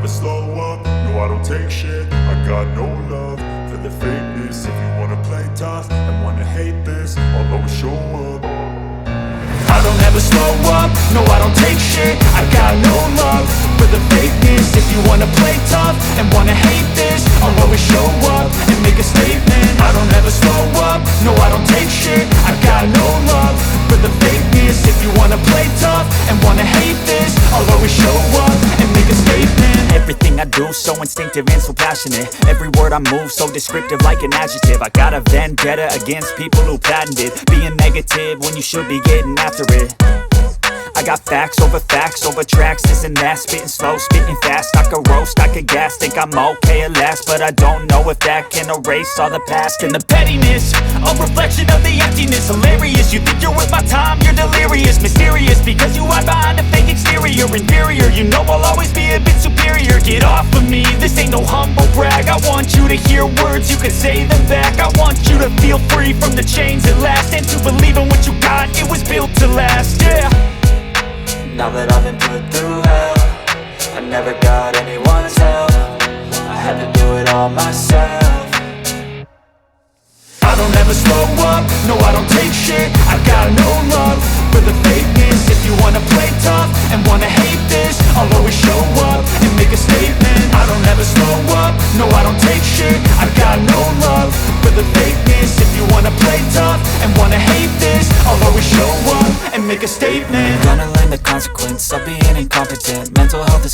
slow up, no I don't take shit. I got no love for the fakeness. If you wanna play tough and wanna hate this, I'll always show up. I don't ever slow up, no I don't take shit. I got no love for the fakeness. If you wanna play tough and wanna hate this, I'll always show up and make a statement. I don't ever slow up, no I don't take shit. I got no love for the fakeness. If you wanna play tough and wanna hate this, I'll always show up and make a statement. Everything I do so instinctive and so passionate. Every word I move so descriptive like an adjective. I got a vendetta against people who patented being negative when you should be getting after it. I got facts over tracks, this and that. Spitting slow, spitting fast, I could roast, I could gas. Think I'm okay at last, but I don't know if that can erase all the past. And the pettiness, a reflection of the emptiness. Hilarious, you think you're worth my time, you're delirious. Mysterious, because you hide behind a fake exterior. Inferior, you know I'll always be a bit superior. Get off of me, this ain't no humble brag. I want you to hear words, you can say them back. I want you to feel free from the chains at last, and to believe in what you got, it was built to last, yeah. Now that I've been put through hell, I never got anyone's help. I had to do it all myself. I don't ever slow up, no I don't take shit. I got no love for the fakeness. If you wanna play tough and wanna hate this, I'll always show up and make a statement. I don't ever slow up, no I don't take shit. I got no love for the fakeness. If you wanna play tough and wanna hate this, I'll always show up and make a statement. Gonna learn the consequence of being incompetent. Mental health is